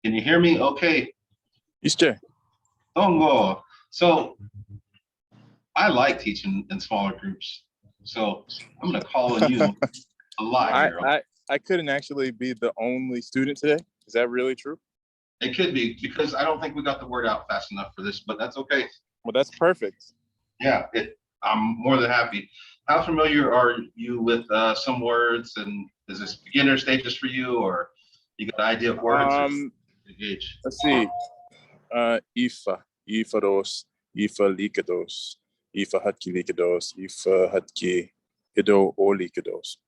Can you hear me? Okay. İşte. Tongo. So I like teaching in smaller groups. So I'm going to call on you a lot here. I couldn't actually be the only student today. Is that really true? It could be, because I don't think we got the word out fast enough for this, but that's okay. Well, that's perfect. Yeah, I'm more than happy. How familiar are you with some words, and is this beginner stages for you, or you got an idea of words? Let's see. Ifa dos, Ifa likados, Ifa hatki likados, Ifa hatki ido o likados,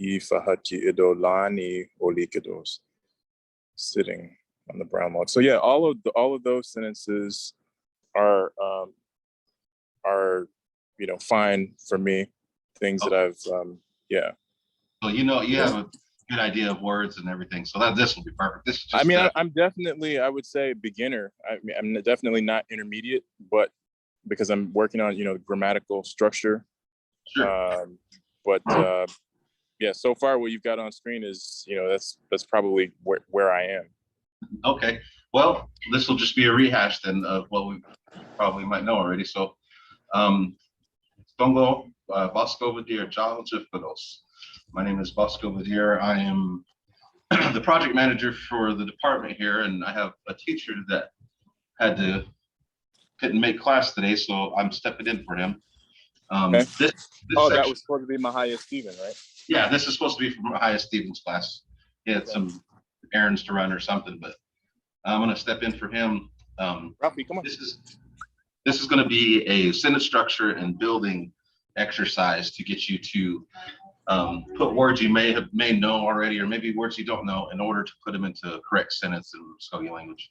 Ifa hatki ido lani o likados. Sitting on the brown log. So yeah, all of those sentences are fine for me. Things that I've yeah. So you have a good idea of words and everything. So this will be perfect. This is just, I'm definitely, I would say, beginner. I'm definitely not intermediate, but because I'm working on grammatical structure. Sure. Yeah, so far what you've got on screen is that's probably where I am. Okay. Well, this will just be a rehash then of what we probably might know already. So, Tongo Paskova challenge of Fiddles. My name is Paskova. I am the project manager for the department here, and I have a teacher that couldn't make class today, so I'm stepping in for him. Okay. This that was supposed to be Mahaya Stephen, right? Yeah, this is supposed to be from Mahaya Stephen's class. He had some errands to run or something, but I'm going to step in for him. Ralphie, come on. This is going to be a sentence structure and building exercise to get you to put words you may know already, or maybe words you don't know, in order to put them into a correct sentence in Mvskoke language.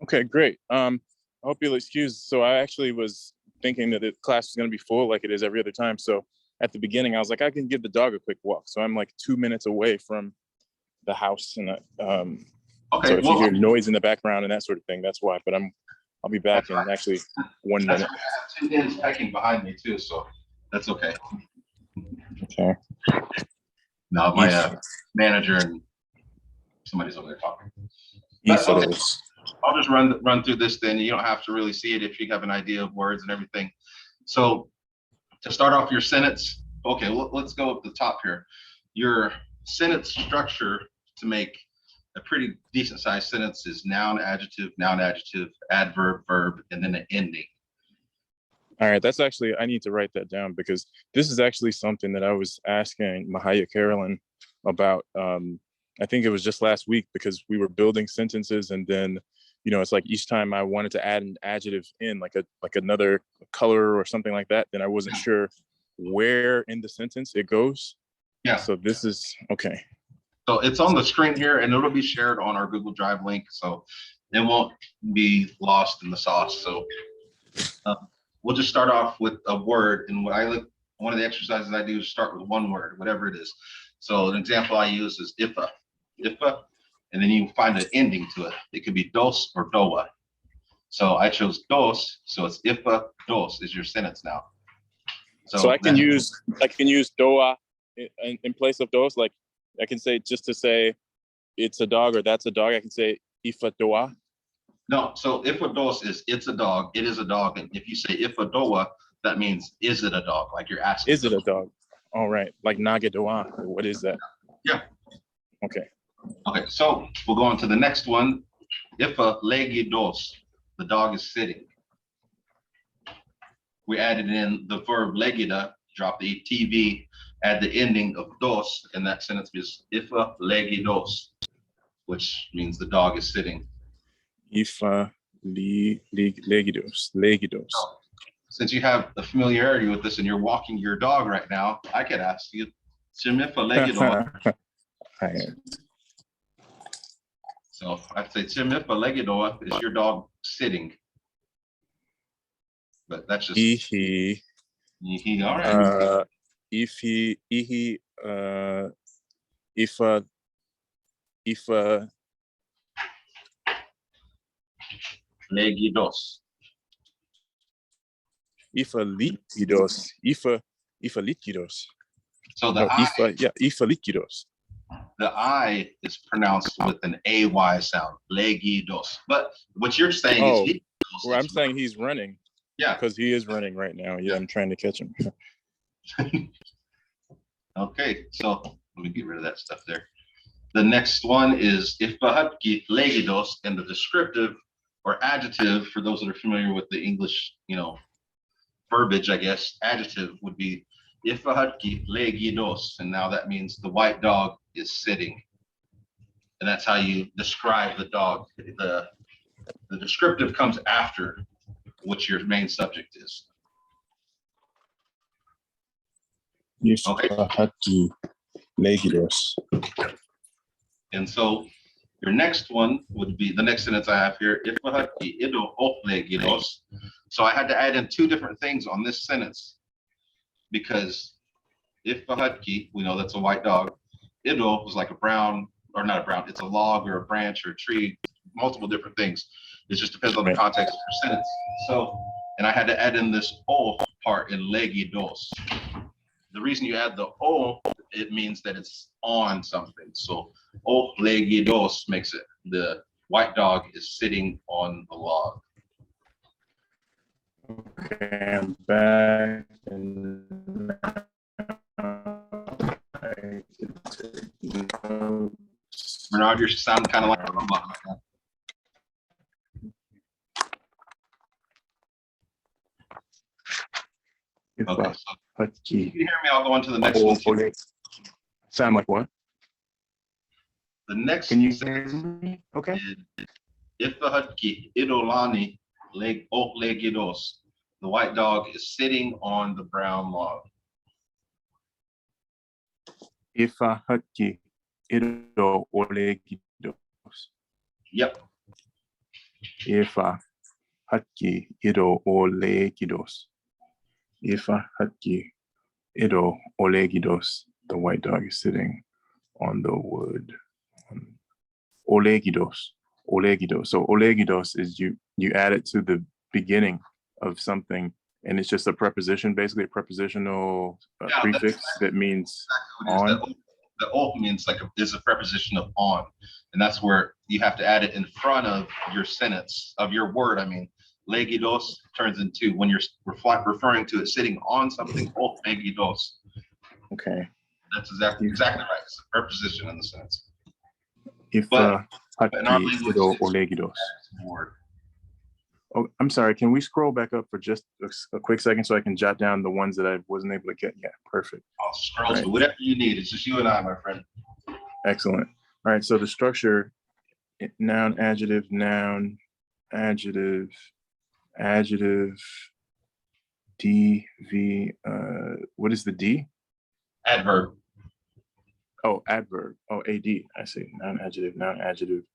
Okay, great. I hope you'll excuse. So I actually was thinking that the class was going to be full like it is every other time. So at the beginning, I was like, I can give the dog a quick walk. So I'm like 2 minutes away from the house, and okay. So if you hear noise in the background and that sort of thing, that's why. But I'll be back in actually 1 minute. I have 2 minutes pecking behind me too, so that's okay. Okay. No, my manager and somebody's over there talking. But, okay. I'll just run through this then. You don't have to really see it if you have an idea of words and everything. So to start off your sentence, okay, let's go up the top here. Your sentence structure to make a pretty decent sized sentence is noun, adjective, adverb, verb, and then an ending. All right, that's actually, I need to write that down, because this is actually something that I was asking Mahaya Carolyn about. I think it was just last week, because we were building sentences, and then it's like each time I wanted to add an adjective in, like another color or something like that, then I wasn't sure where in the sentence it goes. Yeah. So this is okay. So it's on the screen here, and it'll be shared on our Google Drive link, so it won't be lost in the sauce. So we'll just start off with a word, and one of the exercises I do is start with one word, whatever it is. So an example I use is ifa, and then you find an ending to it. It could be dos or doa. So I chose dos, so it's ifa dos is your sentence now. So I can use doa in place of dos. Like I can say, just to say it's a dog or that's a dog, I can say ifa doa. No, so ifa dos is it's a dog, it is a dog. And if you say ifa doa, that means is it a dog? Like you're asking. Is it a dog? All right, like nage doa. What is that? Yeah. Okay. Okay, so we'll go on to the next one. Ifa legi dos, the dog is sitting. We added in the verb legida, drop the TV, add the ending of dos, and that sentence is ifa legi dos, which means the dog is sitting. Ifa legidos. Since you have a familiarity with this and you're walking your dog right now, I could ask you, Chimifa legido. So I'd say Chimifa legido is your dog sitting. But that's just Ihi. All right. Ifa legidos. Ifa litidos. So the No, ifalikidos. the I is pronounced with an AY sound, legidos. But what you're saying is Oh, liquidos, well, I'm it's saying he's running. Yeah. Because he is running right now. Yeah, I'm trying to catch him. Okay, so let me get rid of that stuff there. The next one is ifahaki legidos, and the descriptive or adjective, for those that are familiar with the English, verbiage, I guess, adjective would be ifahaki legidos, and now that means the white dog is sitting. And that's how you describe the dog. The descriptive comes after what your main subject is. Okay. Ifahaki legidos. And so your next one would be the next sentence I have here. Ifahaki ido legidos. So I had to add in two different things on this sentence because ifahaki, we know that's a white dog. Ido was like a brown, or not a brown, it's a log or a branch or a tree, multiple different things. It just depends on the context of your sentence. So, and I had to add in this o part in legidos. The reason you add the o, it means that it's on something. So o legidos makes it the white dog is sitting on the log. Okay, I'm back. Bernard, you sound kind of like a robot right now. Okay, so if you hear me, I'll go on to the next one. Sound like what? The next Can you hear me? Okay. Ifahaki idolani legidos. The white dog is sitting on the brown log. Ifahaki ido legidos. Yep. Ifahaki ido legidos. Ifahaki ido legidos. The white dog is sitting on the wood. Olegidos. So olegidos is you add it to the beginning of something, and it's just a preposition, basically a prepositional prefix that means exactly on. The o means is a preposition of on, and that's where you have to add it in front of your sentence, of your word. I mean, legidos turns into, when you're referring to it sitting on something, legidos. Okay. That's exactly right. It's a preposition in the sentence. But in our language, olegidos. Oh, I'm sorry. Can we scroll back up for just a quick second so I can jot down the ones that I wasn't able to get? Yeah, perfect. I'll scroll to whatever you need. It's just you and I, my friend. Excellent. All right. So the structure: noun, adjective, D, V. What is the D? Adverb. Oh, adverb. Oh, AD. I see. Noun, adjective,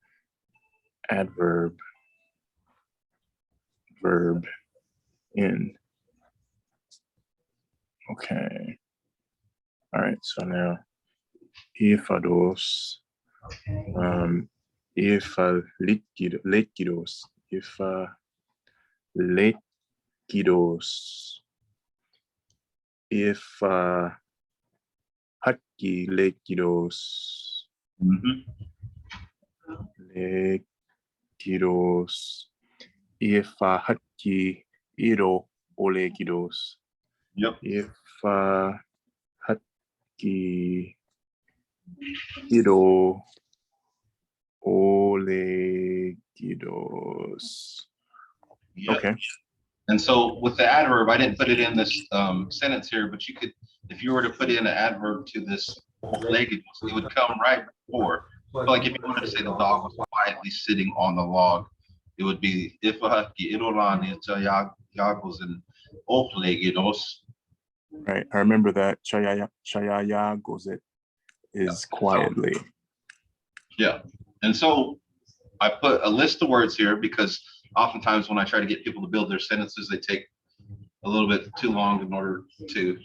adverb, verb, in. Okay. All right. So now, ifados, ifalikidos, haki lekidos, lekidos, haki iro olekidos. Yep. Haki iro olekidos. Yep. Okay. And so with the adverb, I didn't put it in this sentence here, but you could, if you were to put in an adverb to this legidos, it would come right before. So like if you wanted to say the dog was quietly sitting on the log, it would be ifahaki idolani yagos and legidos. Right. I remember that. Chayaya goes it is quietly. Yeah. And so I put a list of words here because oftentimes when I try to get people to build their sentences, they take a little bit too long in order to,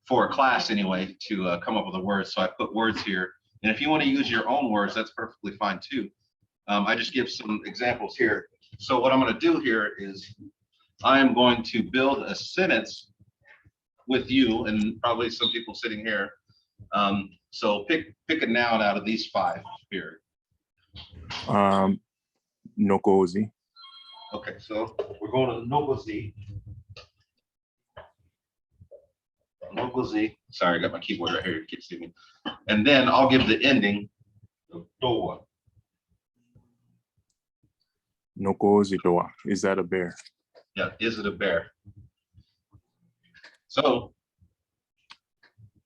for a class anyway, to come up with a word. So I put words here. And if you want to use your own words, that's perfectly fine too. I just give some examples here. So what I'm going to do here is I am going to build a sentence with you and probably some people sitting here. So pick a noun out of these 5 here. Nokozi. Okay, so we're going to nokozi. Nokozi. Sorry, I got my keyboard right here. You can't see me. And then I'll give the ending of doa. Nokozi doa. Is that a bear? Yeah, is it a bear? So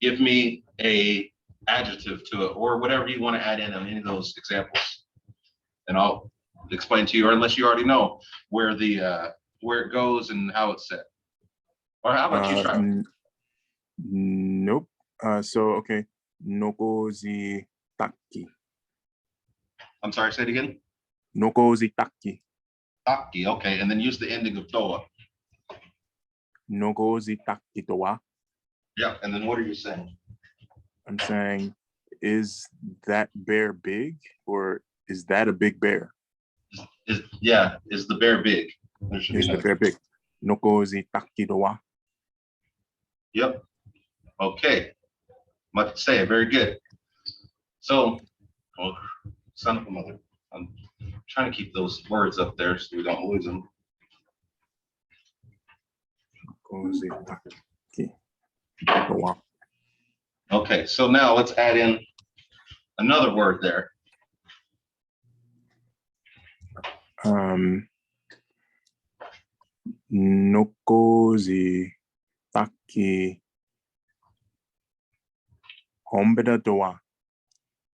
give me a adjective to it or whatever you want to add in on any of those examples. And I'll explain to you, or unless you already know where it goes and how it's set. Or how about you try? Nope. So okay. Nokozi taki. I'm sorry, say it again. Nokozi taki. Taki, okay, and then use the ending of doa. Nokozi taki doa. Yeah, and then what are you saying? I'm saying, is that bear big, or is that a big bear? Is the bear big? Is the bear big? Nokozi taki doa. Yep. Okay. Much to say, very good. So, son of a mother, I'm trying to keep those words up there so we don't lose them. Nokozi taki doa. Okay, so now let's add in another word there. Nokozi taki hombeda doa.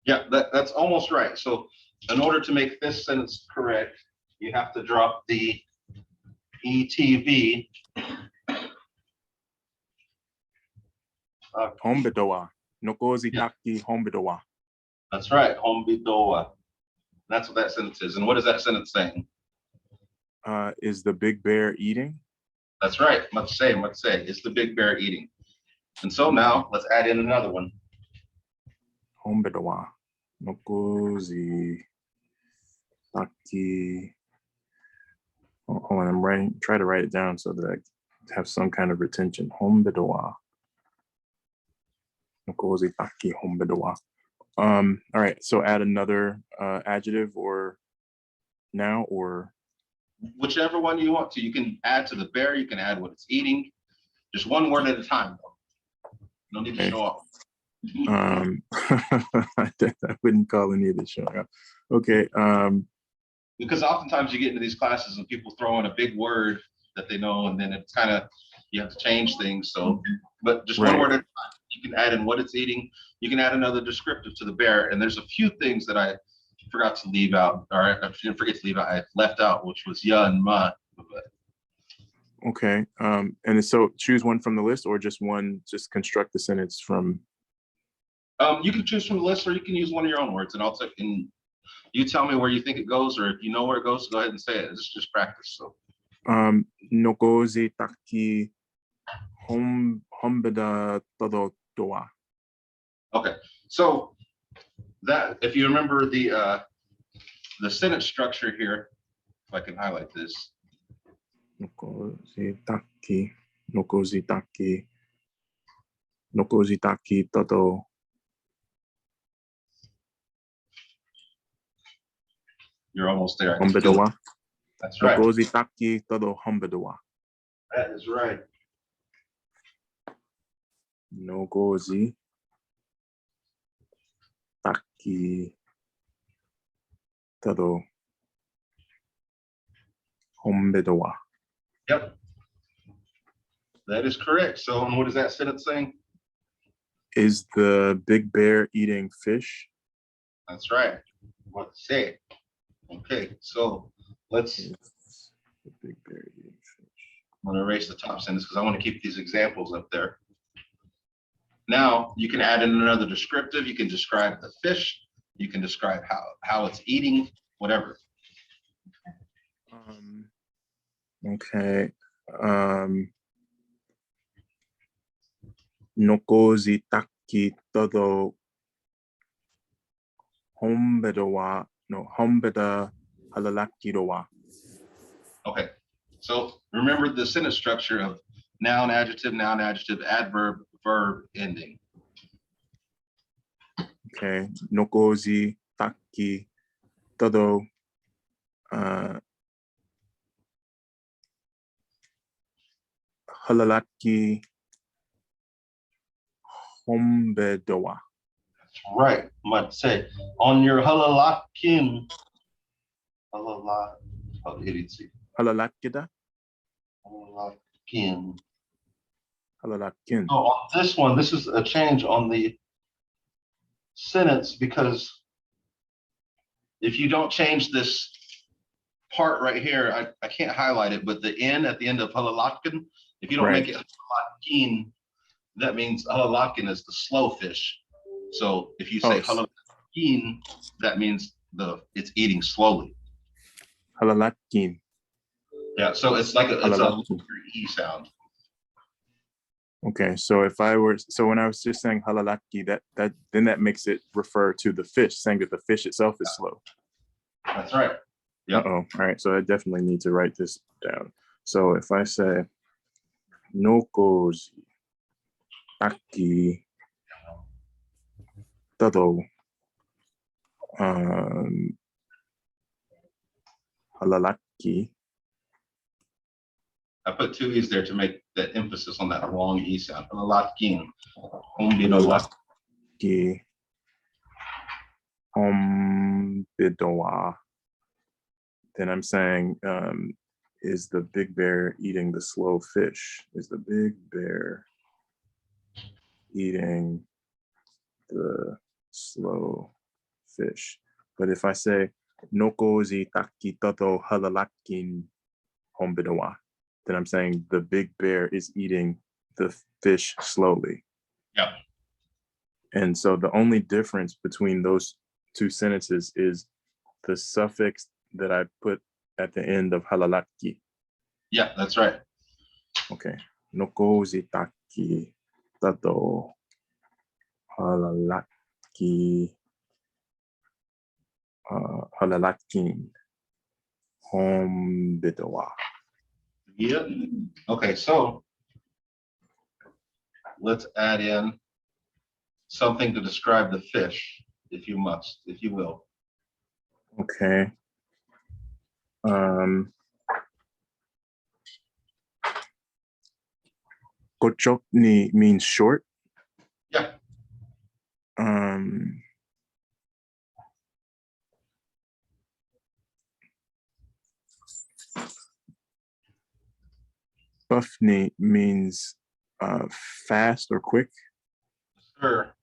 Yeah, that's almost right. So in order to make this sentence correct, you have to drop the ETV. Hombedoa. Nokozi taki hombedoa. That's right, hombidoa. That's what that sentence is. And what is that sentence saying? Is the big bear eating? That's right, much say. Is the big bear eating? And so now let's add in another one. Hombedoa. Nokozi taki. Hold on, I'm try to write it down so that I have some kind of retention. Hombedoa. Nokozi taki hombedoa. All right, so add another adjective or now or whichever one you want to. You can add to the bear, you can add what it's eating. Just one word at a time, though. No need to show off. I wouldn't call any of this showing up. Okay. Because oftentimes you get into these classes and people throw in a big word that they know, and then it's kind of, you have to change things. So, but just one word at a time. You can add in what it's eating. You can add another descriptive to the bear. And there's a few things that I forgot to leave out, or I didn't forget to leave out, I left out, which was ya and ma. Okay. And so choose one from the list or just one, just construct the sentence from. You can choose from the list or you can use one of your own words, and I'll take, and you tell me where you think it goes, or if you know where it goes, go ahead and say it. It's just practice. So Nokozi taki hombeda todo doa. Okay, so that, if you remember the sentence structure here, if I can highlight this. Nokozi taki todo. You're almost there. Hombedoa. That's right. Nokozi taki todo hombedoa. That is right. Nokozi taki todo hombedoa. Yep. That is correct. So, and what is that sentence saying? Is the big bear eating fish? That's right. What to say? Okay, so let's. The big bear eating fish. I'm going to erase the top sentence because I want to keep these examples up there. Now you can add in another descriptive. You can describe the fish. You can describe how it's eating, whatever. Okay. Nokozi taki todo hombedoa. No, hombeda halalaki doa. Okay. So remember the sentence structure of noun, adjective, adverb, verb, ending. Okay. Nokozi, taki, todo, halalaki, hombedoa. That's right. Might say on your halalakin. Halala. Oh, idiocy. Halalakida, Halalakin. halalakin. So on this one, this is a change on the sentence because if you don't change this part right here, I can't highlight it, but the N at the end of halalatkin, if you don't make it halalatkin, that means halalatkin is the slow fish. So if you say halalatkin, that means it's eating slowly. Halalatkin. Yeah, so it's like it's a E sound. Okay, so when I was just saying halalaki, then that makes it refer to the fish, saying that the fish itself is slow. That's right. Yeah. All right. So I definitely need to write this down. So if I say nokozi, taki, todo, halalaki. I put two E's there to make the emphasis on that long E sound. Halalaki, hombidoa. Then I'm saying, is the big bear eating the slow fish? Is the big bear eating the slow fish? But if I say nokozi taki toto halalakin hombidoa, then I'm saying the big bear is eating the fish slowly. Yeah. And so the only difference between those two sentences is the suffix that I put at the end of halalaki. Yeah, that's right. Okay. Nokozi taki tato halalaki halalakin hombidoa. Yep. Okay, so let's add in something to describe the fish, if you must, if you will. Okay. Kochokni means short. Yeah. Buffni means fast or quick. Sure.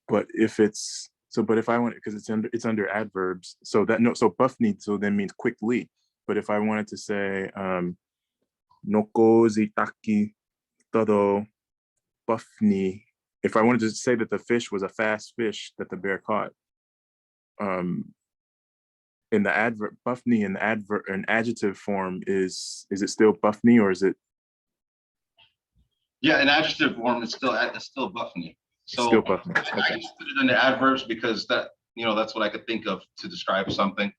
But if it's but if I want it, because it's under adverbs, so buffni so then means quickly. But if I wanted to say nokozi taki todo buffni, if I wanted to say that the fish was a fast fish that the bear caught, in the adverb buffni in an adjective form, is it still buffni or is it? Yeah, in adjective form, it's still buffni. So still buffni. Okay. I just put it into adverbs because that's what I could think of to describe something.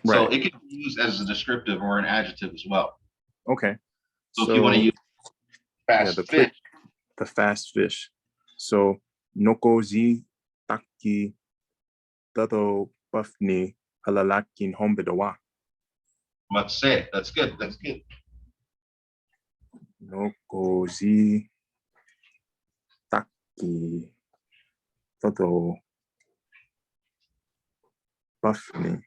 Right. So it can be used as a descriptive or an adjective as well. Okay. So if you want to use fast fish. The fast fish. So nokozi taki todo buffni halalakin hombidoa. Must say. That's good. That's good. Nokozi taki todo buffni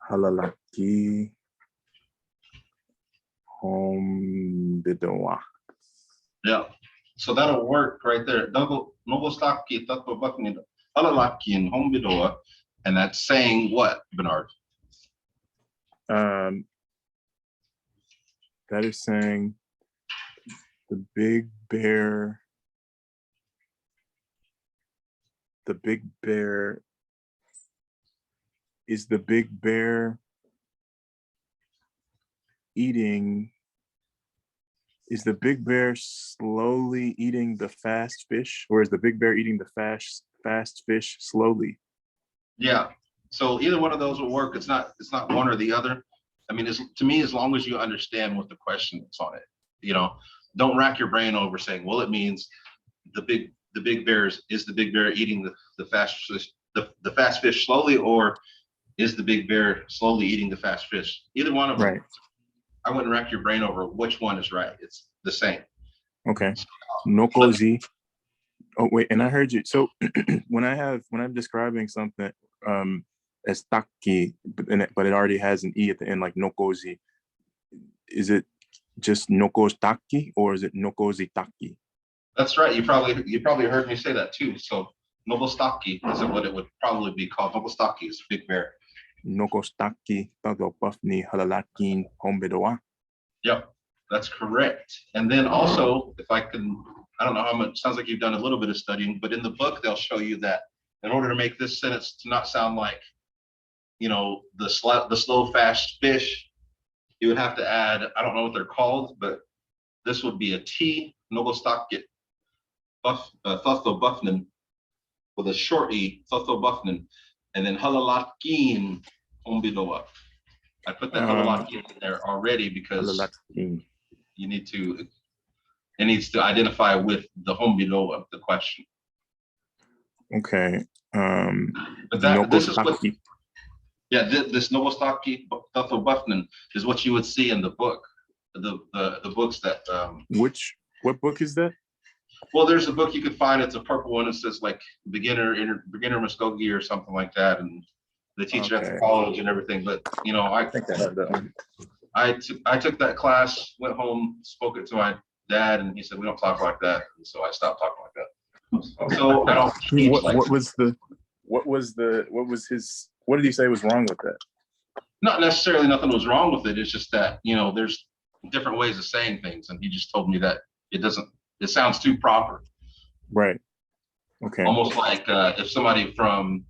halalaki hombidoa. Yeah. So that'll work right there. Nogostaki tato buffni halalaki and hombidoa. And that's saying what, Bernard? That is saying the big bear is the big bear eating, is the big bear slowly eating the fast fish, or is the big bear eating the fast fish slowly? Yeah. So either one of those will work. It's not one or the other. I mean, to me, as long as you understand what the question is on it, you know, don't rack your brain over saying, well, it means the big bear is the big bear eating the fast fish, the fast fish slowly, or is the big bear slowly eating the fast fish? Either one of them. Right. I wouldn't rack your brain over which one is right. It's the same. Okay. Nokozi. Oh wait, and I heard you. So when I'm describing something as taki, but it already has an e at the end, like nokozi, is it just nokostaki or is it nokozi taki? That's right. You probably heard me say that too. So Nobostaki is what it would probably be called. Nobostaki is big bear. Nokostaki tadopafni halalakin hombedoa. Yep, that's correct. And then also, if I can, I don't know how much, sounds like you've done a little bit of studying, but in the book, they'll show you that in order to make this sentence to not sound like, you know, the slow, fast fish, you would have to add, I don't know what they're called, but this would be a T, Nobostaki, Thotho Buffnin, with a short E, Thotho Buffnin, and then Halalakin Ombidoa. I put that Halalakin in there already because it needs to identify with the Hombidoa, the question. Okay. But this is what, yeah, this Nobostaki Thotho Buffnin is what you would see in the book, the books that. What book is that? Well, there's a book you could find. It's a purple one. It says like beginner Mvskoke or something like that, and they teach it at the college and everything. But you know, I think I have that one. I took that class, went home, spoke it to my dad, and he said we don't talk like that, and so I stopped talking like that. So I don't teach what did he say was wrong with that? Not necessarily nothing was wrong with it. It's just that, you know, there's different ways of saying things, and he just told me that it sounds too proper. Right. Okay. Almost like if somebody from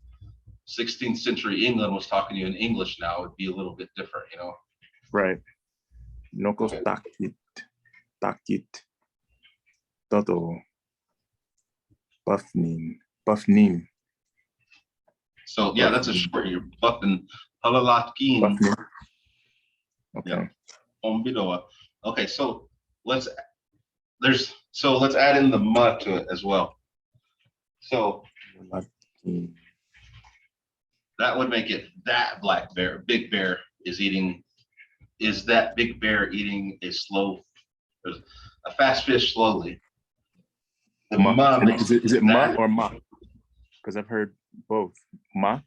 16th century England was talking to you in English now, it'd be a little bit different, you know? Right. Nokos takit, todo, buffnin. So yeah, that's a short. You're buffing halalatkin. Okay. Yeah. Ombidoa. Okay, so let's add in the ma to it as well. So that would make it that black bear, big bear is that big bear eating a fast fish slowly. The ma is it ma or ma? Because I've heard both. Ma?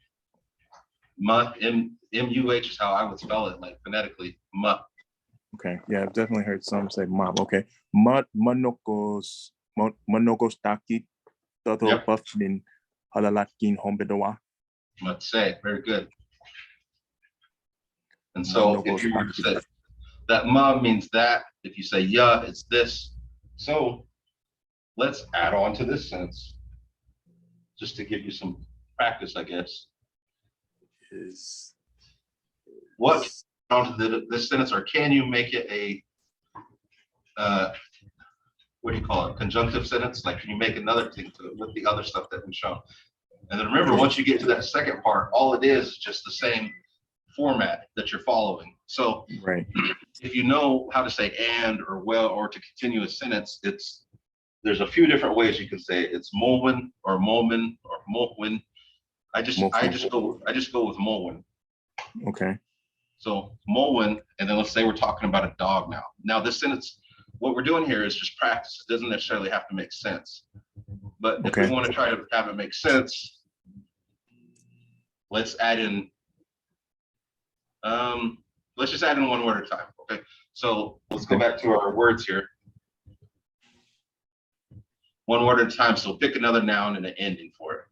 Ma, M-U-H is how I would spell it, like phonetically, ma. Okay, yeah, I've definitely heard some say ma. Okay. Manokos taki todo buffnin halalatkin hombedoa. Let's say, very good. And so if you were to say that ma means that, if you say yeah, it's this. So let's add on to this sentence, just to give you some practice, I guess. What onto this sentence, or can you make it a what do you call it? Conjunctive sentence? Like, can you make another thing to it with the other stuff that we've shown? And then remember, once you get to that second part, all it is just the same format that you're following. So right. If you know how to say and or well or to continue a sentence, there's a few different ways you can say it. It's molwin or molmin or molwin. I just go with molwin. Okay. So molwin, and then let's say we're talking about a dog now. Now this sentence, what we're doing here is just practice. It doesn't necessarily have to make sense. But if we want to try to have it make sense, let's add in let's just add in one word at a time. Okay. So let's go back to our words here. One word at a time. So pick another noun and an ending for it.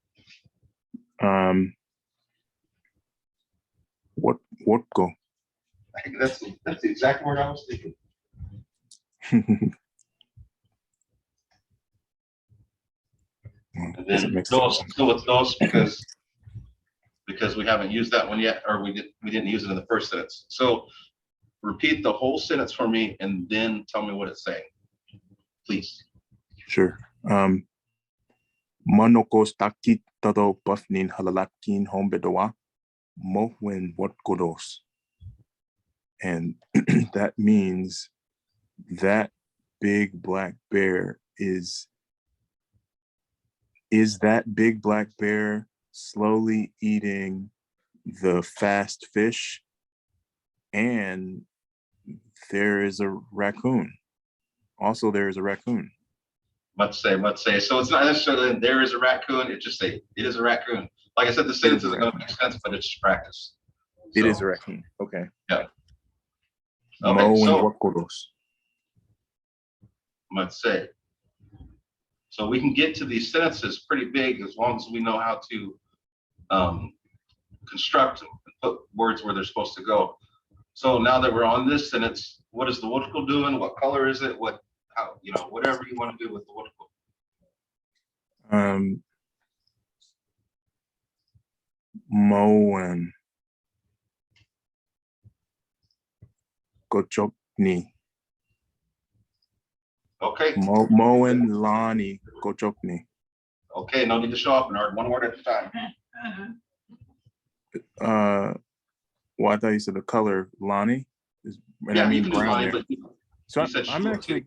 What go? I think that's the exact word I was thinking. And then dos, so it's dos because we haven't used that one yet, or we didn't use it in the first sentence. So repeat the whole sentence for me and then tell me what it's saying, please. Sure. Manokos takit todo buffnin halalatkin hombedoa mohwen what godos. And that means that big black bear is that big black bear slowly eating the fast fish? And there is a raccoon. Also, there is a raccoon. Must say. So it's not necessarily there is a raccoon. It just say it is a raccoon. Like I said, the sentence isn't going to make sense, but it's just practice. It is a raccoon. Okay. Yeah. Okay. Okay. So must say. So we can get to these sentences pretty big as long as we know how to construct them and put words where they're supposed to go. So now that we're on this sentence, what is the wotko doing? What color is it? How, whatever you want to do with the wotko. Moen Gochokni. Okay. Moen Lani Gochokni. Okay, no need to show up, Bernard. One word at a time. Well, I thought you said the color Lani. Yeah, I mean brown. But so I'm actually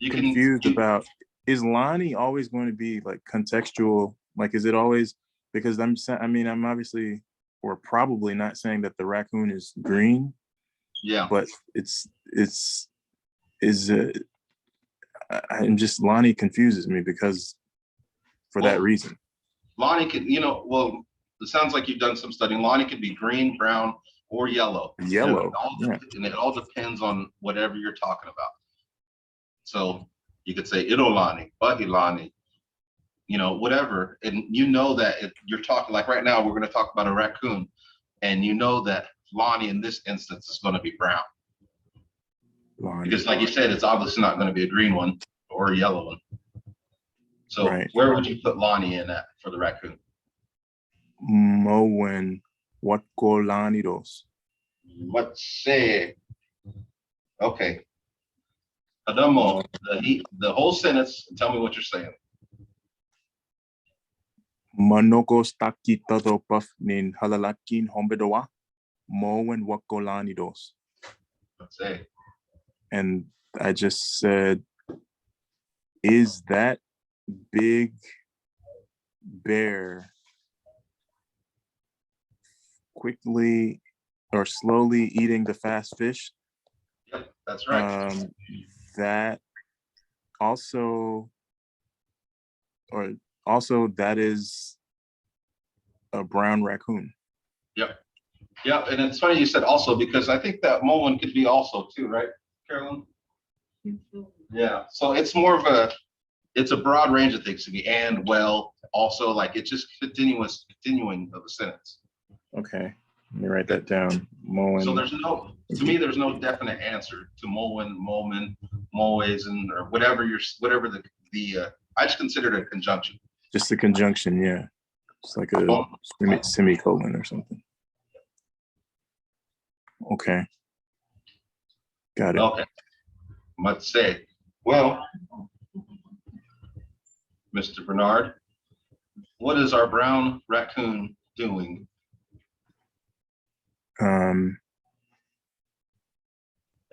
confused about, is Lani always going to be like contextual? Like, is it always, because I'm obviously or probably not saying that the raccoon is green. Yeah. But I'm just, Lani confuses me because for that reason. Lani could, well, it sounds like you've done some studying. Lani could be green, brown, or yellow. Yellow. And it all depends on whatever you're talking about. So you could say Idolani, Bahilani, whatever. And that if you're talking, like right now, we're going to talk about a raccoon, and that Lani in this instance is going to be brown. Lani. Because like you said, it's obviously not going to be a green one or a yellow one. So where would you put Lani in at for the raccoon? Moen Watko Lanidos. Let's say, okay. Adamo, the whole sentence, and tell me what you're saying. Manokos taki tadopaf nin halalakin hombedoa. Moen Watko Lanidos. Let's say. And I just said, is that big bear quickly or slowly eating the fast fish? Yep, that's right. That also that is a brown raccoon. Yep. Yeah, and it's funny you said also, because I think that Mullen could be also too, right, Carolyn? Yeah, so it's more of it's a broad range of things to be, and well, also, like it's just continuing of a sentence. Okay, let me write that down. Mullen. So to me, there's no definite answer to Mullen, Mulman, Mulwazen, or whatever I just consider it a conjunction. Just a conjunction, yeah. It's like a semicolon or something. Okay. Got it. Okay. Let's say, well, Mr. Bernard, what is our brown raccoon doing? And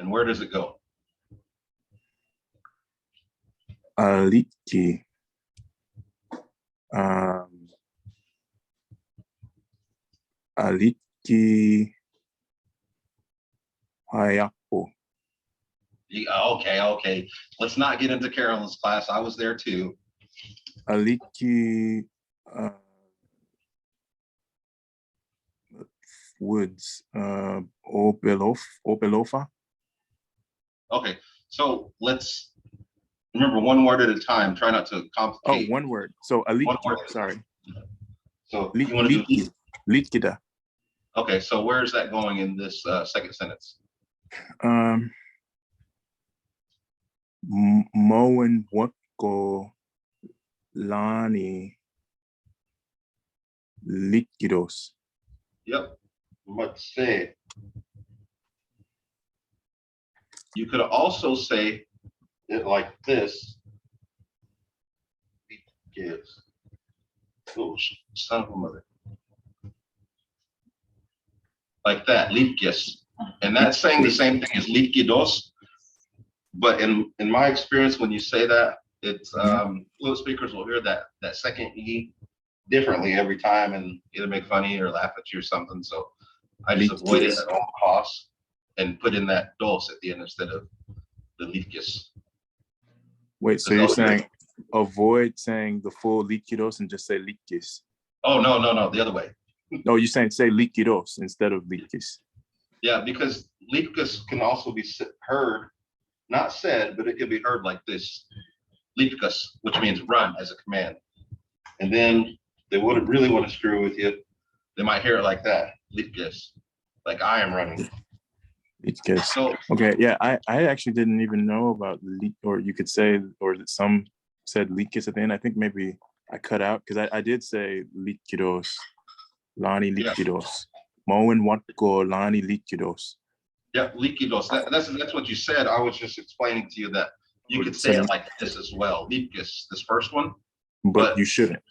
where does it go? Aliki. Aliki Hayapo. Okay. Let's not get into Carolyn's class. I was there too. Aliki Woods. Opelofa. Okay, so let's remember one word at a time. Try not to complicate. Oh, one word. So Aliki. Sorry. So you want to do Litkida. Okay, so where is that going in this second sentence? Moen Watko Lani Litkidos. Yep. Let's say. You could also say it like this. Gives. Oh, son of a mother. Like that. Liefkis. And that's saying the same thing as líquidos. But in my experience, when you say that, it's fluent speakers will hear that second E differently every time and either make fun of you or laugh at you or something. So I just avoid it at all costs and put in that dos at the end instead of the líquis. Wait, so you're saying avoid saying the full líquidos and just say líquis? Oh, no, the other way. No, you're saying say líquidos instead of líquis. Yeah, because líquis can also be heard, not said, but it can be heard like this. Líquis, which means run as a command. And then they wouldn't really want to screw with you. They might hear it like that. Líquis, like I am running. Líquis. So, okay, yeah, I actually didn't even know about or you could say, or some said líquis at the end. I think maybe I cut out because I did say líquidos, Lani líquidos. Mo and Watko, Lani líquidos. Yeah, líquidos. That's what you said. I was just explaining to you that you could say it like this as well. Líquis, this first one. But you shouldn't.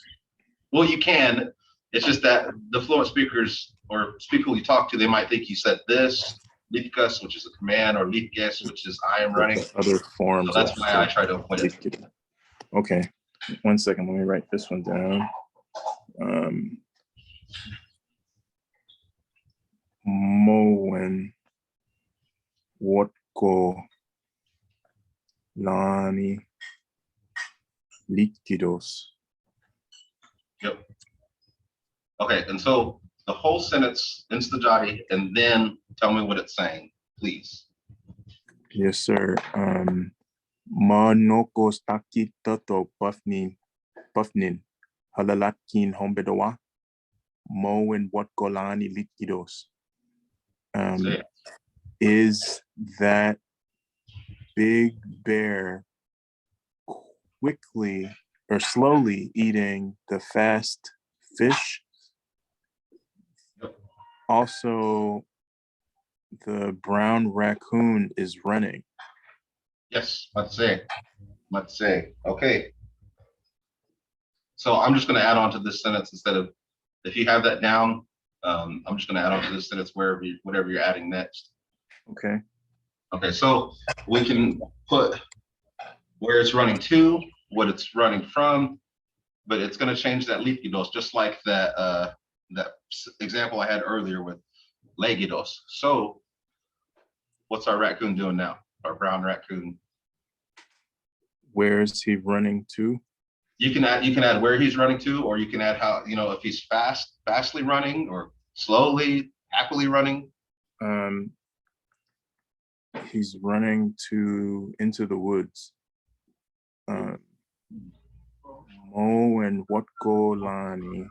Well, you can. It's just that the fluent speakers or people you talk to, they might think you said this, líquis, which is a command, or líquis, which is I am running. Other forms. So that's why I try to avoid it. Okay, 1 second. Let me write this one down. Moen, Watko, Lani, líquidos. Yep. Okay, and so the whole sentence, instajati, and then tell me what it's saying, please. Yes, sir. Manoko staki tato buffnin, halalatkin hombedoa, mo and Watko Lani líquidos. Is that big bear quickly or slowly eating the fast fish? Also, the brown raccoon is running. Yes, let's say. Okay. So I'm just going to add on to this sentence instead of, if you have that down, I'm just going to add on to this sentence whatever you're adding next. Okay. Okay, so we can put where it's running to, what it's running from, but it's going to change that líquidos, just like that example I had earlier with legidos. So what's our raccoon doing now? Our brown raccoon. Where is he running to? You can add where he's running to, or you can add how, if he's fastly running or slowly, happily running. He's running into the woods. Mo and Watko Lani.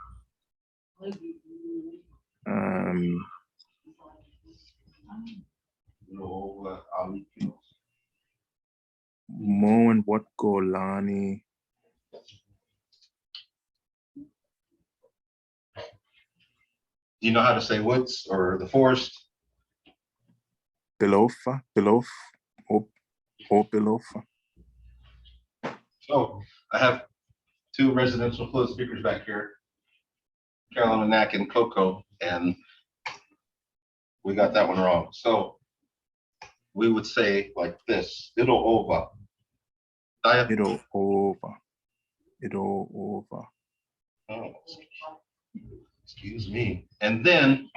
Mo and Watko Lani. Do you know how to say woods or the forest? Belofa. So I have two residential fluent speakers back here, Carolyn and Knack and Coco, and we got that one wrong. So we would say like this, it'll over. It'll over. Oh, excuse me. And then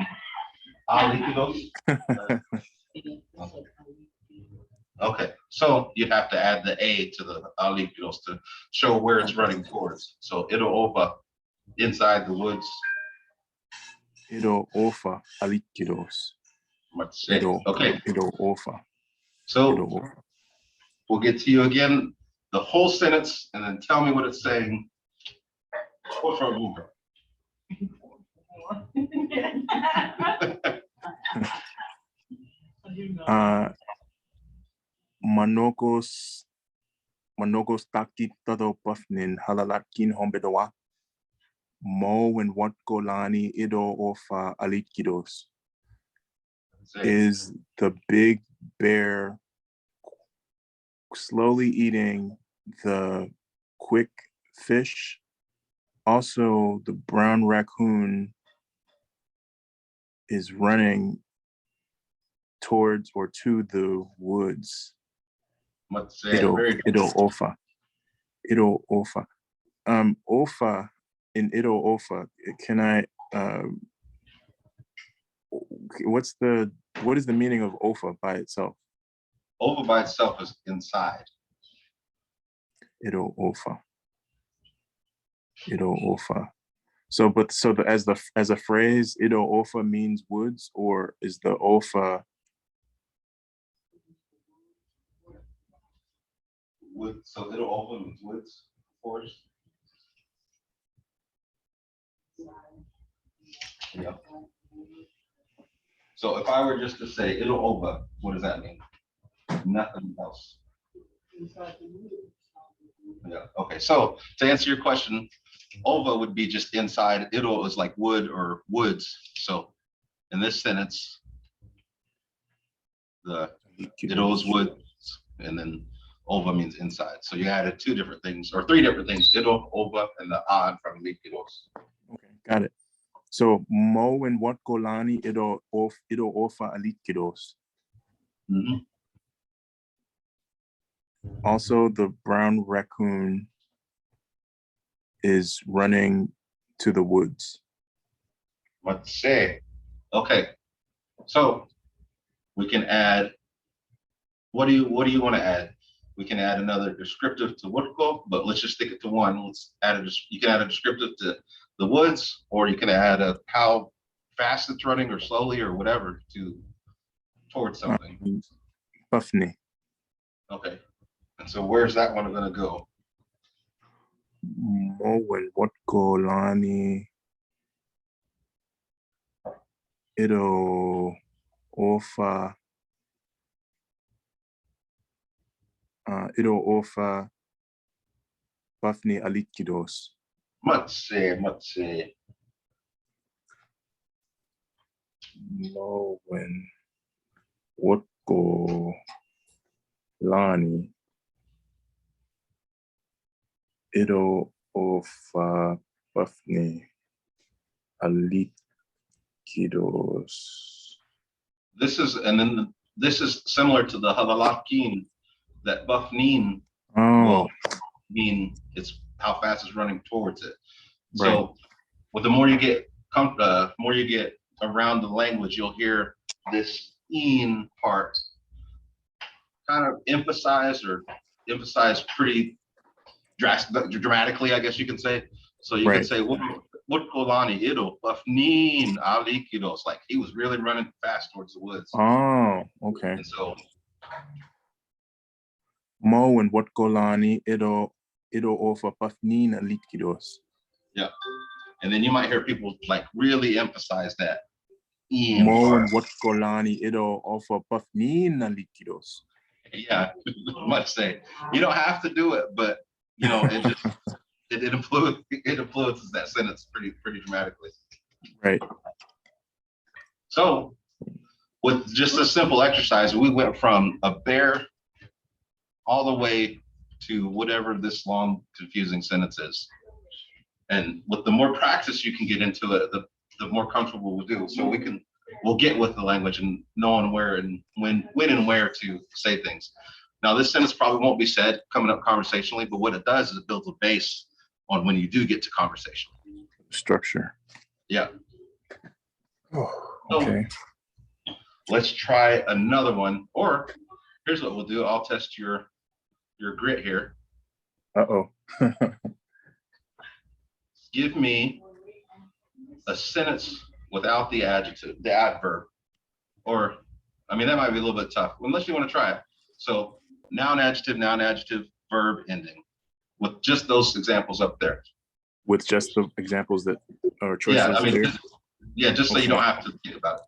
okay, so you have to add the A to the líquidos to show where it's running towards. So it'll over inside the woods. It'll over líquidos. Okay. It'll over. So we'll get to you again, the whole sentence, and then tell me what it's saying. Por favor. Manogos takit todo buffnin halalatkin hombedoa. Mo and Watko Lani ido ofa líquidos. Is the big bear slowly eating the quick fish? Also, the brown raccoon is running towards or to the woods. Let's say It'll offer. It'll offer. Offer in it'll offer. Can I? What is the meaning of offer by itself? Over by itself is inside. It'll offer. It'll offer. So, as a phrase, it'll offer means woods, or is the offer? Wood, so it'll offer means woods, forest. Yeah. So if I were just to say it'll over, what does that mean? Nothing else. Yeah. Okay. So to answer your question, over would be just inside. It'll is like wood or woods. So in this sentence, the it'll is woods, and then over means inside. So you added two different things or three different things: it'll, over, and the on from liquidos. Okay, got it. So mo and what golani it'll offer alikidos. Mm-hmm. Also, the brown raccoon is running to the woods. Let's say, okay. So we can add. What do you want to add? We can add another descriptive to Woodco, but let's just stick it to one. Let's add you can add a descriptive to the woods, or you can add a how fast it's running or slowly or whatever towards something. Buffney. Okay. And so where's that one going to go? Mo and what golani it'll offer. It'll offer Buffney alikidos. Much say. No, when what go Lani, it'll offer Buffney alikidos. This is similar to the halalakin, that Buffneen will mean it's how fast it's running towards it. Right. So with the more you get around the language, you'll hear this "een" part kind of emphasized pretty dramatically, I guess you can say. So you can say, what kolani it'll Buffneen alikidos, like he was really running fast towards the woods. Oh, okay. And so Mo and what golani it'll offer Buffneen alikidos. Yeah. And then you might hear people like really emphasize that. Mo and what golani it'll offer Buffneen alikidos. Yeah, much say. You don't have to do it, but you know, it just it influences that sentence pretty dramatically. Right. So with just a simple exercise, we went from a bear all the way to whatever this long, confusing sentence is. And with the more practice you can get into it, the more comfortable we'll do. So we'll get with the language and knowing where and when and where to say things. Now, this sentence probably won't be said coming up conversationally, but what it does is it builds a base on when you do get to conversation. Structure. Yeah. Oh, okay. So, let's try another one. Or here's what we'll do. I'll test your grit here. Uh-oh. Give me a sentence without the adjective, the adverb. Or, I mean, that might be a little bit tough, unless you want to try it. So noun, adjective, verb, ending, with just those examples up there. With just the examples that are choices. Yeah, I mean, just so you don't have to think about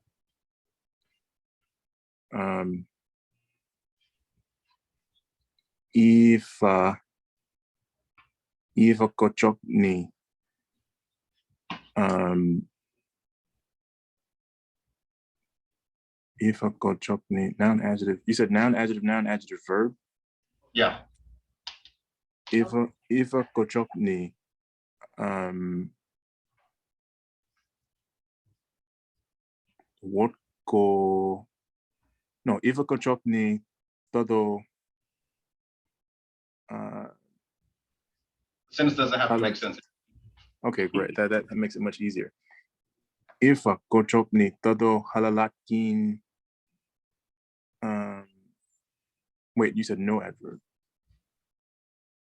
it. Eva Kochokni. Eva Kochokni. Noun, adjective. You said noun, adjective, verb? Yeah. Eva Kochokni. What ko No, Ivakachokni todo. Sentence doesn't have to make sense. Okay, great. That makes it much easier. Ivakachokni todo halalakin. Wait, you said no adverb.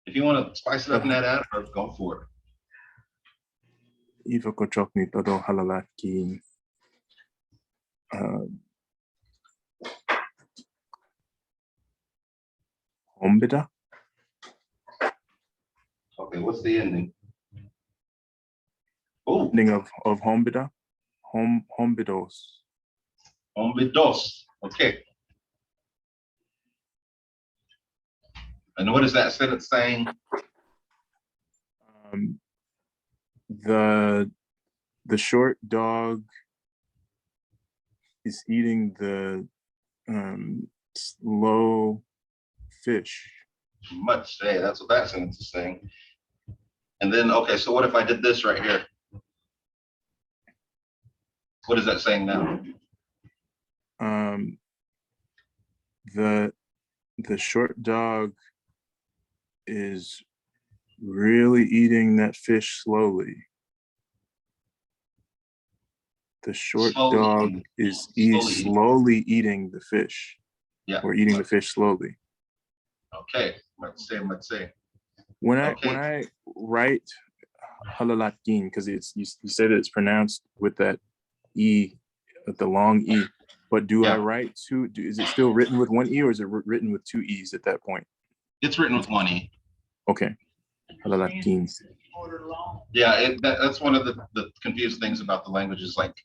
If you want to spice it up in that adverb, go for it. Ivakachokni todo halalakin. Hombida. Okay, what's the ending? Oh, Ending of hombida. Hombidos. Hombidos. Okay. And what is that sentence saying? The short dog is eating the slow fish. Much say, that's what that sentence is saying. And then, okay, so what if I did this right here? What is that saying now? The short dog is really eating that fish slowly. The short dog is slowly eating the fish. Yeah. Or eating the fish slowly. Okay, let's say. When I write halalakin, because you say that it's pronounced with that E, the long E, but do I write is it still written with one E or is it written with two E's at that point? It's written with one E. Okay. Halalakin. Yeah, that's one of the confused things about the languages. Like,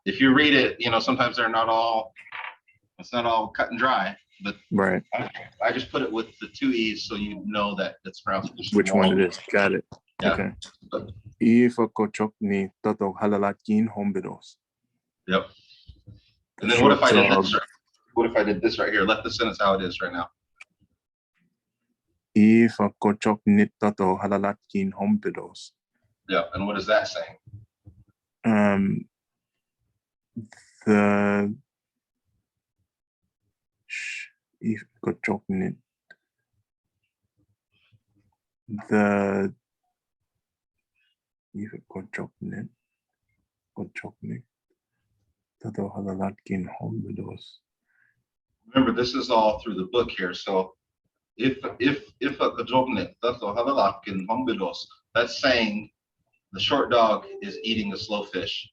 if you read it, sometimes it's not all cut and dry, but right. I just put it with the two E's so you know that it's pronounced which one it is. Got it. Yeah. Okay. Ifakochokni tato halalakin hombidos. Yep. And then what if I did this? What if I did this right here? Let the sentence how it is right now. Ifakochokni tato halalakin hombidos. Yeah. And what is that saying? The Ifakochokni Remember, this is all through the book here. So if a kajoknet, that's saying the short dog is eating the slow fish.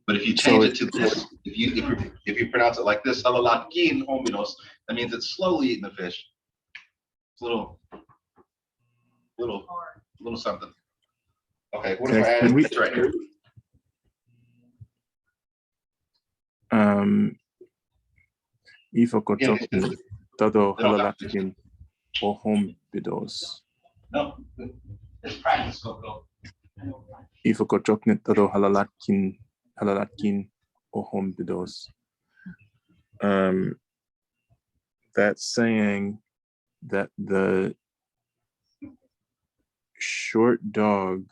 But if you change it to this, if you pronounce it like this, that means it's slowly eating the fish. It's a little something. Okay, what if I added this right here? Ifakochokni tato halalakin hombidos. No, it's practice, Coco. Ifakochokni tato halalakin hombidos. That's saying that the short dog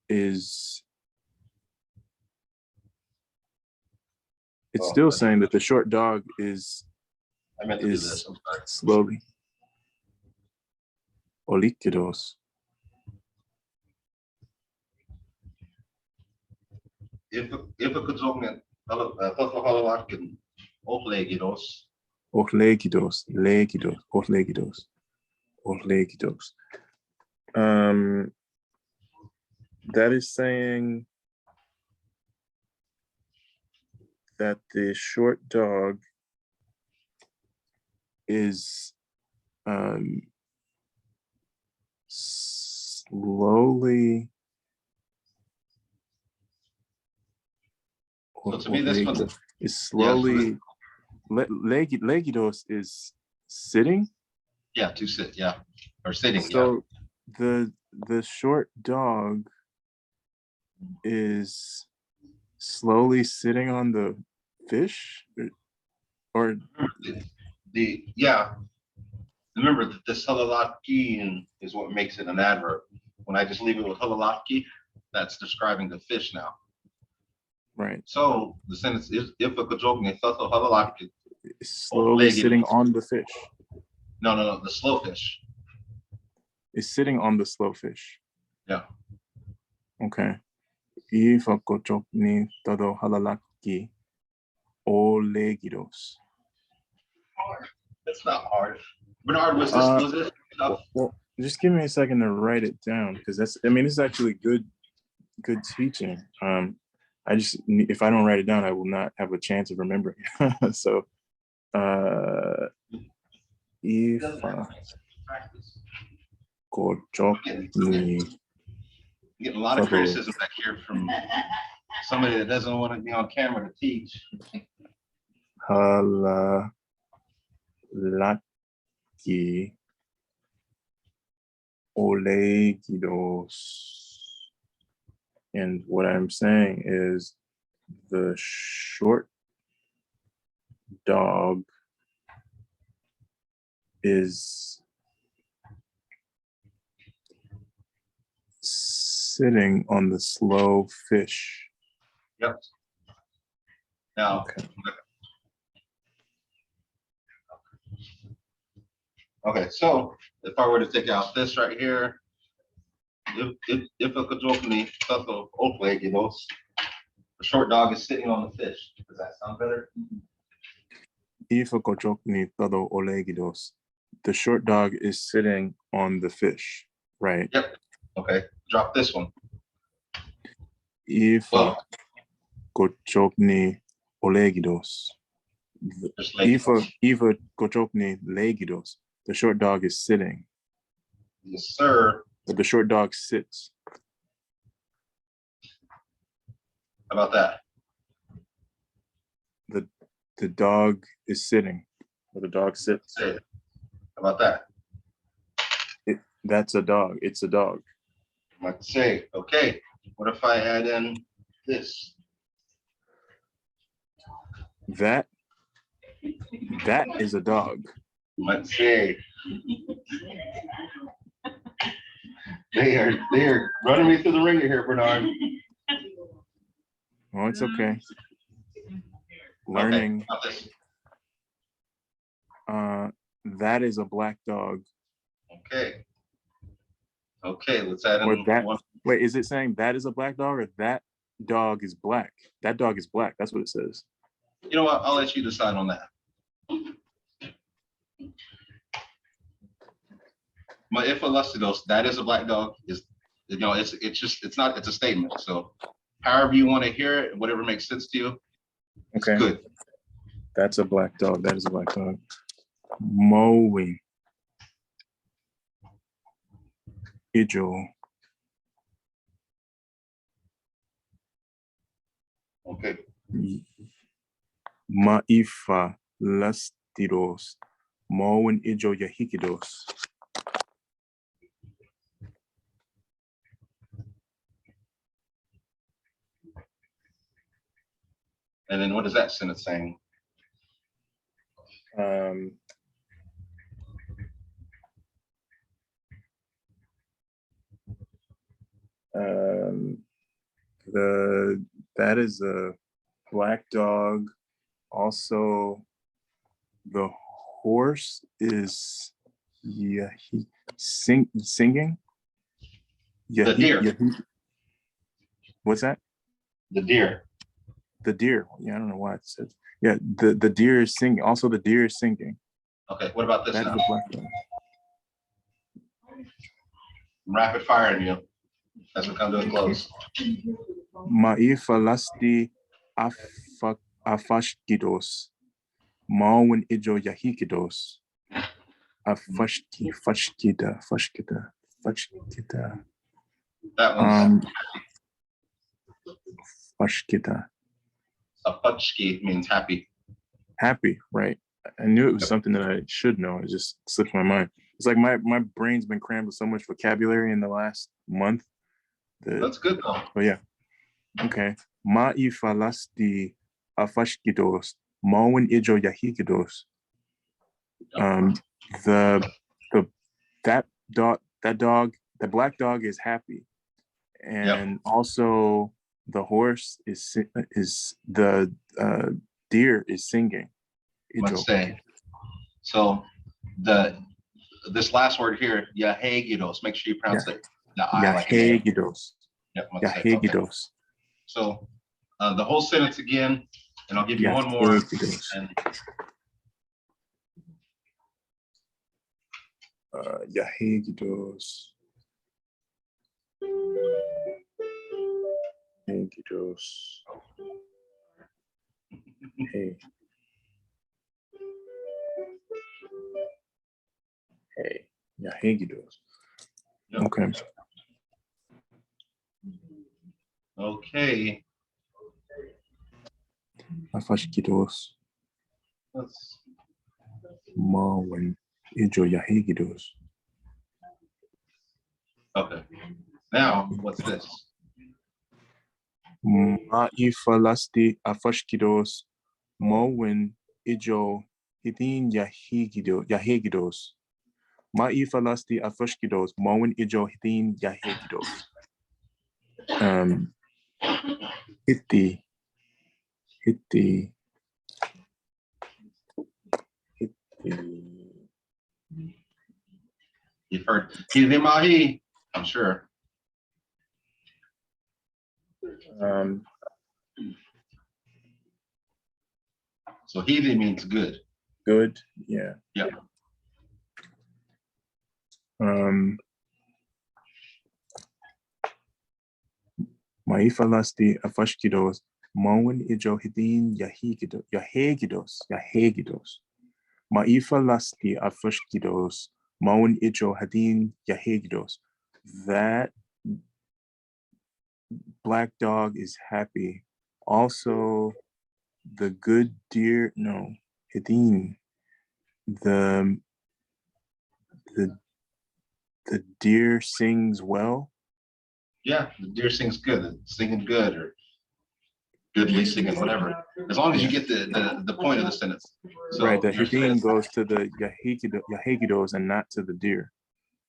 is still saying that the short dog is slowly olikidos. If a kajoknet tato halalakin Orlegidos. That is saying that the short dog is slowly. So to me, this one is slowly. Legidos is sitting. Yeah, to sit. Yeah, or sitting. So the short dog is slowly sitting on the fish, or Remember that this halalaki is what makes it an adverb. When I just leave it with halalaki, that's describing the fish now. Right. So the sentence is if a kajokne thoto halalaki. Slowly sitting on the fish. No, the slow fish. It's sitting on the slow fish. Yeah. Okay. If a kajokne todo halalaki olegidos. That's not hard. Bernard, was this enough? Well, just give me a second to write it down because this is actually good teaching. I just, if I don't write it down, I will not have a chance of remembering. So, if Getting a lot of criticism back here from somebody that doesn't want to be on camera to teach. Halalaki olegidos. And what I'm saying is the short dog is sitting on the slow fish. Yep. Now, okay, so if I were to take out this right here, if a kajokni tato olegidos, the short dog is sitting on the fish. Does that sound better? If a kajokni todo olegidos, the short dog is sitting on the fish, right? Yep. Okay, drop this one. If a kajokni olegidos, if a kajokni legidos, the short dog is sitting. Yes, sir. But the short dog sits. How about that? The dog is sitting, or the dog sits. How about that? That's a dog. It's a dog. Let's say, okay, what if I add in this? That is a dog. Let's say. They are running me through the ringer here, Bernard. Oh, it's okay. Learning. Okay, that is a black dog. Okay, let's add in one. Wait, is it saying that is a black dog or that dog is black? That dog is black. That's what it says. You know what? I'll let you decide on that. My ifalastidos, that is a black dog, is, you know, it's a statement. So however you want to hear it, whatever makes sense to you, it's okay. Good. That's a black dog. That is a black dog. Mowing. Ijo. Okay. Maifa lastiros. Mowing ijo yahikidos. And then what is that sentence saying? That is a black dog. Also, the horse is singing. The deer. What's that? The deer. The deer. Yeah, I don't know why it says. Yeah, the deer is singing. Also, the deer is singing. Okay, what about this That's now? the black dog. I'm rapid firing you. That's what I'm doing close. Maifa lasti afashkidos. Mawin ijo yahikidos. Fashkita. That one's Fashkita. Sapachki means happy. Happy, right? I knew it was something that I should know. It just slipped my mind. It's like my brain's been crammed with so much vocabulary in the last month. That's good though. Oh yeah. Okay. Maifa lasti afashkidos. Mawin ijo yahikidos. The black dog is happy, and also horse is the deer is singing. Let's say. So this last word here, yahegidos. Make sure you pronounce it. The I like Yahegidos. Yep. Yahegidos. Okay. So the whole sentence again, and I'll give you one more. And Yahegidos. Yahegidos. Hey. Hey. Yahegidos. Yep. Okay. Okay. Afashkidos. Let's. Marwen. Ijo Yahegidos. Okay. Now, what's this? Maifalasti afashkidos. Marwen Ijo Hidin Yahegidos. Maifalasti afashkidos. Marwen Ijo Hidin Yahegidos. Hitti. You've heard Hidimahi, I'm sure. So Hidi means good. Good, yeah. Yeah. Maifalasti afashkidos. Marwen Ijo Hidin Yahegidos. Maifalasti afashkidos. Marwen Ijo Hadin Yahegidos. That black dog is happy. Also, the good deer, no, Hidin. The deer sings well. Yeah, the deer sings good. It's singing good or goodly singing, whatever. As long as you get the point of the sentence. So right, the Hidin goes to the Yahegidos and not to the deer.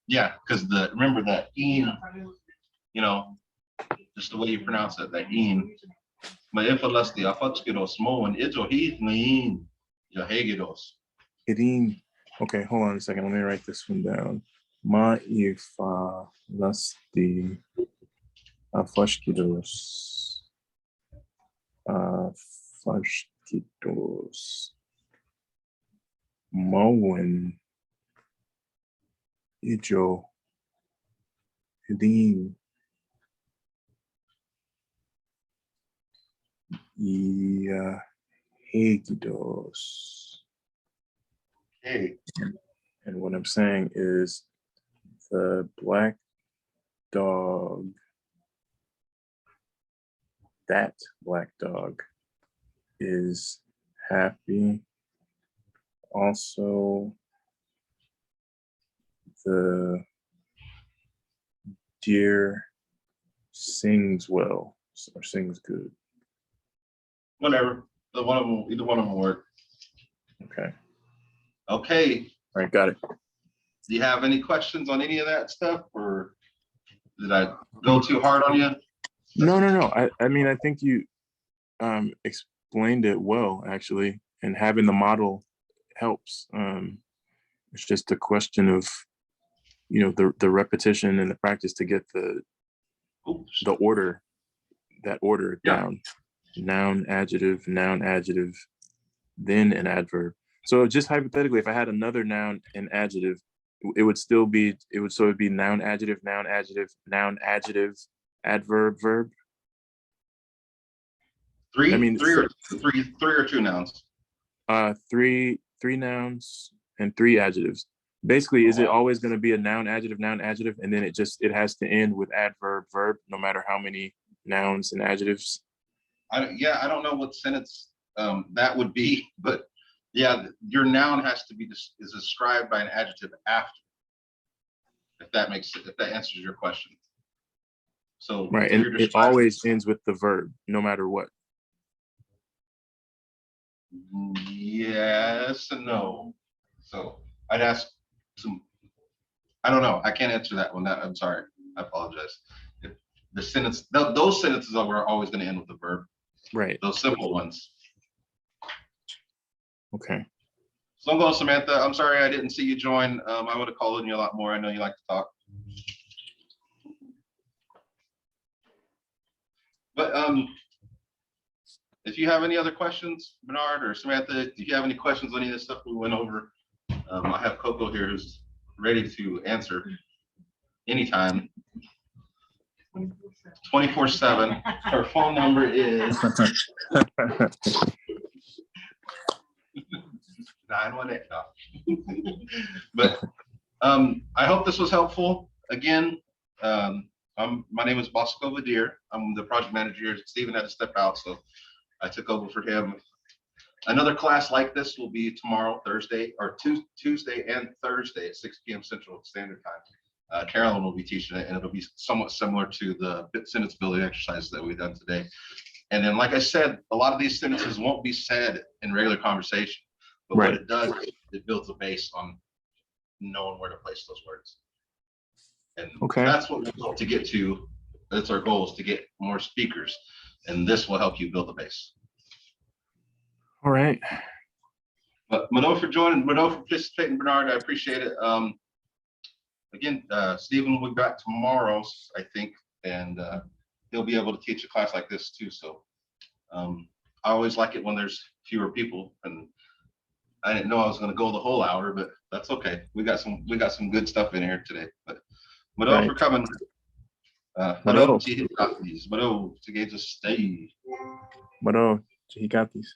Yeah, because remember that in, just the way you pronounce it, that in. Maifalasti afashkidos Moen Ijo Hidin Yahegidos. Hidin. Okay, hold on a second. Let me write this one down. Maifalasti afashkidos. Afashkidos. Moen Ijo Hidin Yahegidos. Hey. And what I'm saying is the black dog, that black dog is happy. Also, the deer sings well or sings good. Whatever. Either one of them work. Okay. Okay. All right, got it. Do you have any questions on any of that stuff, or did I go too hard on you? No. I mean, I think you explained it well, actually, and having the model helps. It's just a question of, the repetition and the practice to get the order, down. Noun, adjective, then an adverb. So just hypothetically, if I had another noun and adjective, it would be noun, adjective, adverb, verb. Three or two nouns. Three nouns and three adjectives. Basically, is it always going to be a noun, adjective, and then it has to end with adverb, verb, no matter how many nouns and adjectives? I don't know what sentence that would be, but yeah, your noun has to be is described by an adjective after. If that answers your question. So right, and it always ends with the verb, no matter what. Yes and no. So I'd ask I don't know. I can't answer that one. I'm sorry. I apologize. the sentence, those sentences are always going to end with a verb. Right. Those simple ones. Okay. So I'm going, Samantha. I'm sorry I didn't see you join. I would have called on you a lot more. I know you like to talk. But if you have any other questions, Bernard or Samantha, if you have any questions on any of the stuff we went over, I have Coco here who's ready to answer anytime. 24/7. Her phone number is 918. But I hope this was helpful. Again, my name is Paskova. I'm the project manager here. Stephen had to step out, so I took over for him. Another class like this will be tomorrow, Thursday, or Tuesday and Thursday at 6 p.m. Central Standard Time. Carolyn will be teaching it, and it'll be somewhat similar to the sentence building exercise that we've done today. And then, like I said, a lot of these sentences won't be said in regular conversation, but what it does, it builds a base on knowing where to place those words. And that's what we hope to get to. That's our goal, is to get more speakers, and this will help you build the base. All right. But Mado for joining, Mado for participating, Bernard, I appreciate it. Again, Stephen will be back tomorrow, I think, and he'll be able to teach a class like this too. So I always like it when there's fewer people, and I didn't know I was going to go the whole hour, but that's okay. We got some good stuff in here today. But Mado for coming. Mado, he got these. Mado, to get to stay. Mado, he got these.